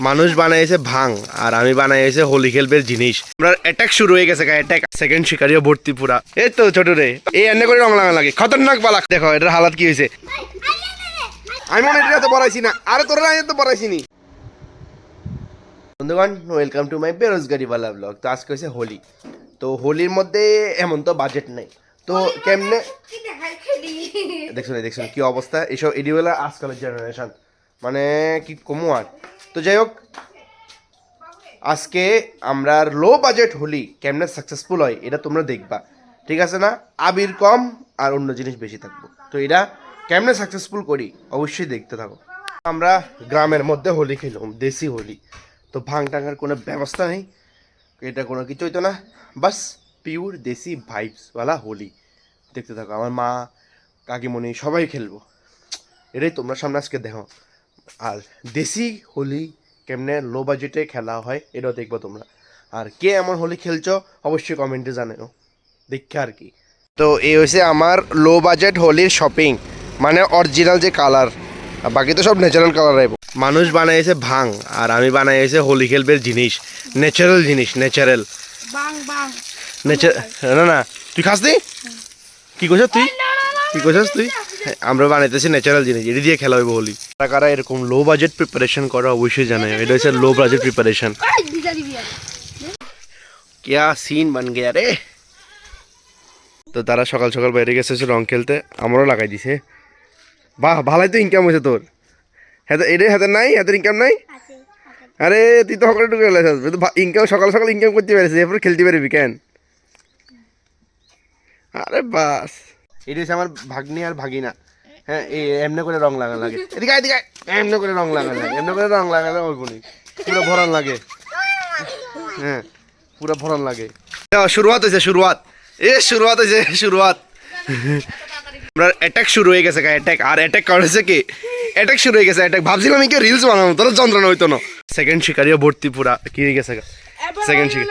মানুষ বানাইছে ভাং আর আমি বানাইছে হোলি খেলবের জিনিস। আমরা অ্যাটাক শুরু হয়ে গেছে, অ্যাটাক। সেকেন্ড শিকারিও ভর্তি পুরা। এই তো ছোট রে, এই এনে করে রং লাগা লাগে, খতরনাক বালাক। দেখো এটার হালাত কি হয়েছে। আমি মনে এটা তো পড়াইছি না, আরে তোরা আমি তো পড়াইছি নি। বন্ধুগণ, ওয়েলকাম টু মাই বেরোজগারিওয়ালা ব্লগ। তো আজকে হয়েছে হোলি। তো হোলির মধ্যে এমন তো বাজেট নেই, তো কেমনে দেখছো কি অবস্থা এসব এডিওয়ালা আজকালের জেনারেশন, মানে কি কমু আর। তো যাই হোক, আজকে আমরা লো বাজেট হোলি কেমনে সাকসেসফুল হয় এটা তোমরা দেখবা, ঠিক আছে না? আবির কম আর অন্য জিনিস বেশি থাকবো। তো এটা কেমনে সাকসেসফুল করি অবশ্যই দেখতে থাকো। আমরা গ্রামের মধ্যে হোলি খেলাম, দেশি হোলি। তো ভাং টাঙার কোনো ব্যবস্থা নেই, এটা কোনো কিছু হইতো না, বাস পিওর দেশি ভাইবসওয়ালা হোলি। দেখতে থাকো, আমার মা কাকিমণি সবাই খেলবো, এটাই তোমরা সামনে আজকে দেখো। আর দেশি হোলি কেমনে লো বাজেটে খেলা হয় এটাও দেখবো তোমরা। আর কে এমন হোলি খেলছো অবশ্যই কমেন্টে জানাও, দেখে আর কি। তো এই হয়েছে আমার লো বাজেট হোলির শপিং, মানে অরিজিনাল যে কালার, বাকি তো সব ন্যাচারাল কালার আইব। মানুষ বানাইছে ভাং আর আমি বানাইছে হোলি খেলবের জিনিস, ন্যাচারাল জিনিস, ন্যাচারাল। না না, তুই খাস নি? কি করছিস তুই? কি করছিস তুই? আমরা বানাইতেছি ন্যাচারাল জিনিস, এটি দিয়ে খেলা হইব হোলি। কারা এরকম লো বাজেট প্রিপারেশন করা অবশ্যই জানাই, এটা হচ্ছে লো বাজেট প্রিপারেশন। क्या सीन बन गया रे। তো তারা সকাল সকাল বাইরে গেছে রং খেলতে, আমারও লাগাই দিছে। বাহ, ভালোই তো ইনকাম হয়েছে তোর। হাতে এটা হাতে নাই, হাতের ইনকাম নাই। আরে তুই তো সকালে ঢুকে গেলে ইনকাম, সকাল সকাল ইনকাম করতে পারিস, এরপর খেলতে পারবি কেন? আরে বাস, এটা হচ্ছে আমার ভাগ্নি আর ভাগিনা। হ্যাঁ, এই এমনি করে রং লাগা লাগে, এদিকে এদিকে এমনি করে রং লাগা লাগে, এমনি করে রং লাগালে ওই গুণি পুরো ভরান লাগে। হ্যাঁ, পুরো ভরান লাগে। শুরুয়াত হয়েছে, শুরুয়াত হয়েছে, শুরুয়াত। আমরা অ্যাটাক শুরু হয়ে গেছে, অ্যাটাক। আর অ্যাটাক করেছে কি, অ্যাটাক শুরু হয়ে গেছে, অ্যাটাক। ভাবছিলাম আমি কি রিলস বানাবো, তোর যন্ত্রণা হইতো না। সেকেন্ড শিকারিও ভর্তি পুরা কি হয়ে গেছে। সেকেন্ড শিকার,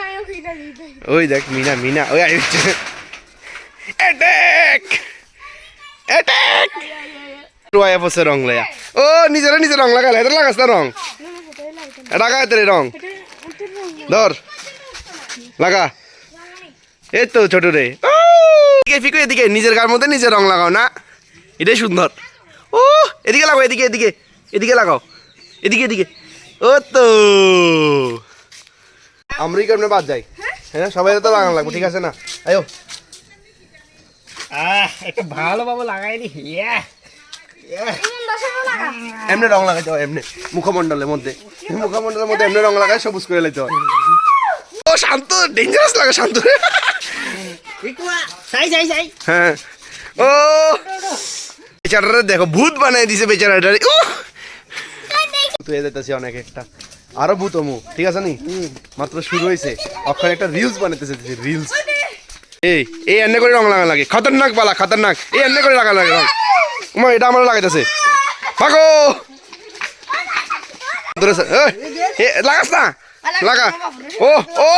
ওই দেখ মিনা, মিনা ওই আসছে। অ্যাটাক অ্যাটাক রোয়া বসে রং লায়া। ও নিজেরা নিজে রং লাগালে, এটা লাগাস না রং, লাগা এতে রং ধর লাগা। এই তো ছোট রে, ফিকো এদিকে নিজের গার মধ্যে নিজে রং লাগাও না, এটাই সুন্দর। ও এদিকে লাগাও, এদিকে এদিকে এদিকে লাগাও, এদিকে এদিকে। ও তো আমরাই কেমনে বাদ যাই। হ্যাঁ, সবাই তো লাগানো লাগবে, ঠিক আছে না? আয়ো একটু ভালোভাবে লাগাইনি। এমনি রং লাগাইতে হয়, এমনি মুখমণ্ডলের মধ্যে এমনি রং লাগাই সবুজ করে লাইতে হয়। ও শান্ত, ডেঞ্জারাস লাগে শান্ত। হ্যাঁ, ও বেচারাটা দেখো, ভূত বানাই দিছে বেচারাটা। তুই যেতেছি অনেক একটা, আরো ভূত মু, ঠিক আছে নি? মাত্র শুরু হয়েছে, অক্ষর একটা রিলস বানাইতেছে, রিলস। এই এই এমনি করে রং লাগা লাগে, খতরনাক বালা, খতরনাক। এই এমনি করে লাগা লাগে রং। এটা আমার লাগাইতেছে, ভাগো লাগাস না, লাগা। ও ও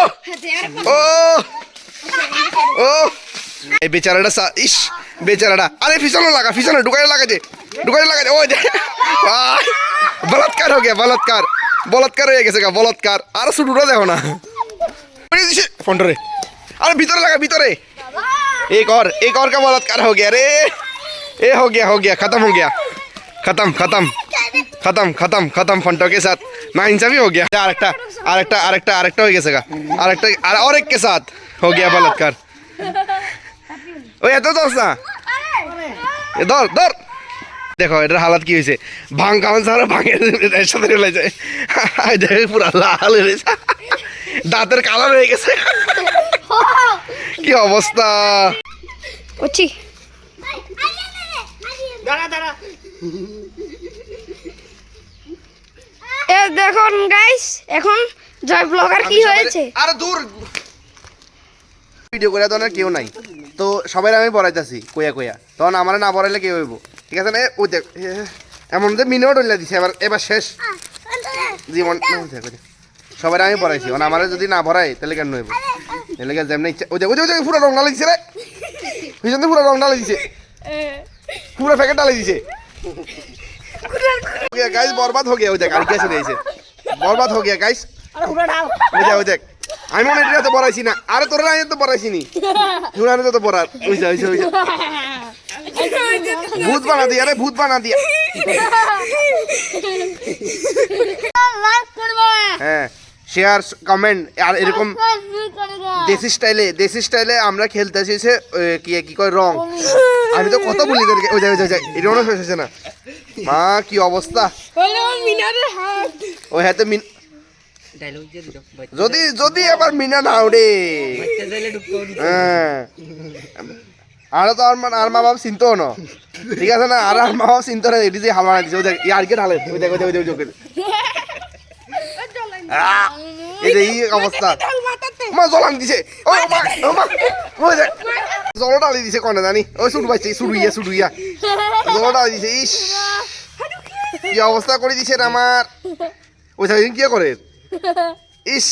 ও ও এই বেচারাটা, ইস বেচারাটা। আরে পিছনে লাগা, পিছনে ঢুকাই লাগাছে, ও বলাৎকার হয়ে গিয়া, বলাৎকার হয়ে গেছে, বলাৎকার। আর শুরুটা দেখো না ফোনটারে, আরে ভিতরে লাগা, ভিতরে। एक और का बलात्कार हो गया रे। ए हो गया खत्म हो गया, खत्म खत्म खत्म खत्म खत्म फंटो के साथ ना इंसाफी हो गया। आरेकटा हो गया, और एक के साथ हो गया बलात्कार। ओ ये तो दोस्त ना, ये दौड़ देखो এটার হালাত কি হয়েছে। ভাং খাওয়ান সারা ভাঙের সাথে চলে যায়, দেখে পুরা লাল হয়ে গেছে, দাঁতের কালার হয়ে গেছে, কি অবস্থা। দেখুন গাইস, এখন জয় ব্লগার কি হয়েছে। আরে দূর, ভিডিও করে তো কেউ নাই, তো সবাই আমি বড়াইতেছি কইয়া, তখন আমার না বড়াইলে কেউ হইব, ঠিক আছে না? ওই দেখ এমন যে মিনিট ডলে দিছে, এবার শেষ জীবন। সবাই আমি পড়াইছি, আমার যদি না ভরাই তাহলে কেন হইব? এলে যেমন ইচ্ছা। ওই দেখ পুরো রং ডালে দিছে রে, পিছনে পুরো রং ডালে দিছে, পুরো প্যাকেট ডালে দিছে। गाइस बर्बाद हो गया, वो देख आगे से रही से বরবাদ হয়ে গিয়া গাইস अरे पूरा डाल ওই দেখ আমি মনে এটা তো পড়াইছি না আরে তোরা আমি তো পড়াইছি নি হুনারে তো পড়ার ওইসা ভূত বানা দিয়া রে ভূত বানা দিয়া লাইক করবে হ্যাঁ শেয়ার কমেন্ট আর এরকম দেশি স্টাইলে আমরা খেলতে এসেছে কি কয় রং আমি তো কত বলি তোদেরকে ওই যাই এটা মনে শেষ হয়েছে না মা কি অবস্থা হলো মিনারের হাত ওই হাতে মিন डायलॉग दे दो बच्चे যদি যদি আবার মিনা না ওরে जाले डुबको হ্যাঁ আর তো আর মা বাবা চিনতো না ঠিক আছে না আর মা বাবা চিনতো না এটি যে হালবা দিছে ওই দেখ আর কে ঢালে ওই দেখ এই যে এই অবস্থা মা জলান দিছে ওই মা ওই দেখ জল ডালি দিছে কোনে জানি ওই শুরু পাইছে শুরুইয়া জল ডালি দিছে ইস কি অবস্থা করে দিছে রে আমার ওই সাইড কি করে इस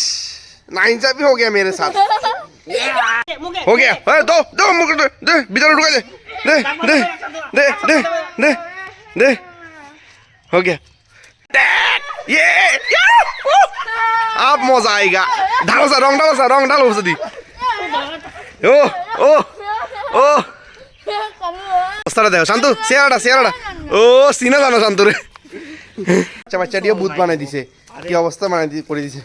नाइंसाफी हो गया मेरे साथ हो गया अरे दो मुझे दे भीतर ढुका दे दे हो गया ये अब मजा आएगा डालो सा रंग डालो दी ओ অবস্থাটা দেখো শান্তু চেহারাটা ও সিনা জানো শান্তু রে বাচ্চাটিও ভূত বানাই দিছে কি অবস্থা করে দিছে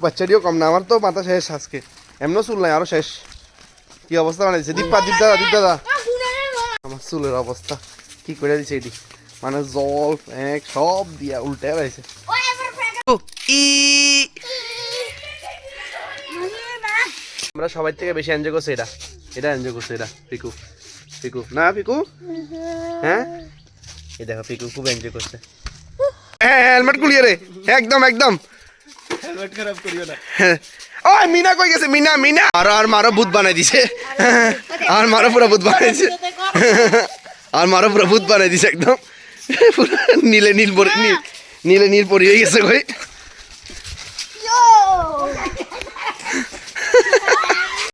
বাচ্চাটিও কম না আমার তো মাথা শেষ আজকে এমনও চুল নাই আরো শেষ কি অবস্থা বানাই দিছে দীপ দাদা আমার চুলের অবস্থা কি করে দিছে এটি মানে জল এক সব দিয়া উল্টে রয়েছে আমরা সবাই থেকে বেশি এনজয় করছি এটা এনজয় করছে এটা পিকু না পিকু হ্যাঁ এই দেখো পিকু খুব এনজয় করছে হ্যাঁ হেলমেট খুলিয়ে রে একদম हेलमेट खराब करियो ना ওই মিনা কই গেছে মিনা আর মারো ভূত বানাই দিছে আর মারো পুরো ভূত বানাই দিছে একদম পুরো নীল পরি হয়ে গেছে কই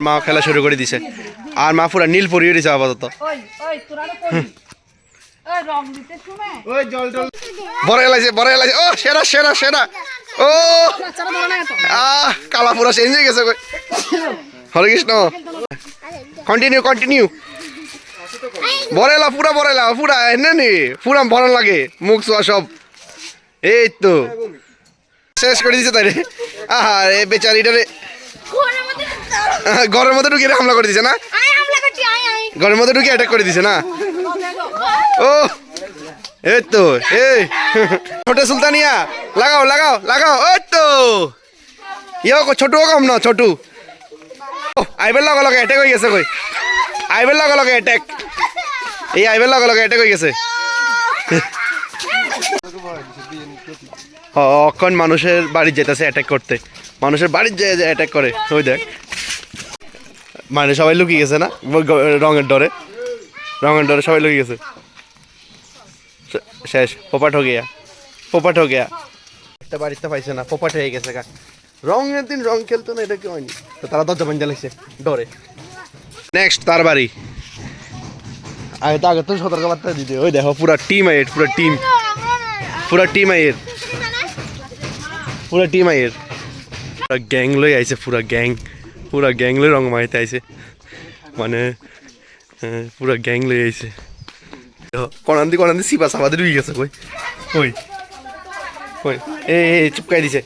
মা খেলা শুরু করে দিছে আর মা পুরো নীল পরি হয়ে দিছে আপাতত ওই তোরা তো কই ওই রং দিতে শুনে ओए जल বড় এলাইছে ও সেরা ও কালা পুরা চেঞ্জ হয়ে গেছে কই হরে কৃষ্ণ কন্টিনিউ বড় এলা পুরা এনে পুরা ভরণ লাগে মুখ ছোয়া সব এই তো শেষ করে দিছে তাই রে আরে বেচারিটারে ঘরের মধ্যে ঢুকিয়ে হামলা করে দিছে না ঘরের মধ্যে ঢুকিয়ে অ্যাটাক করে দিছে না ও এই তো এই ছোট সুলতানিয়া লাগাও ওই তো ছোটু কম না ছোটু আইবের লগে অ্যাটাক হয়ে গেছে কই আইবের লগে অ্যাটাক হয়ে গেছে অক্ষণ মানুষের বাড়ি যেতেছে অ্যাটাক করতে মানুষের বাড়ির যে অ্যাটাক করে ওই দেখ মানে সবাই লুকিয়ে গেছে না রঙের ডরে সবাই লুকিয়ে গেছে শেষ পোপাট হয়ে গিয়া একটা বাড়িতে পাইছে না পোপাট হয়ে গেছে গা রঙের দিন রং খেলতো না এটা কি হয়নি তো তারা দরজা বাঞ্জা লাগছে ডরে নেক্সট তার বাড়ি আগে তো সতর্কবার্তা দিতে ওই দেখো পুরা টিম আইয়ের গ্যাং লই আইছে পুরা গ্যাং লই রং মাইতে আইছে মানে পুরা গ্যাং লই আইছে কনান্দি সিপা সাবাদে ঢুকে গেছে কই এই চুপকাই দিছে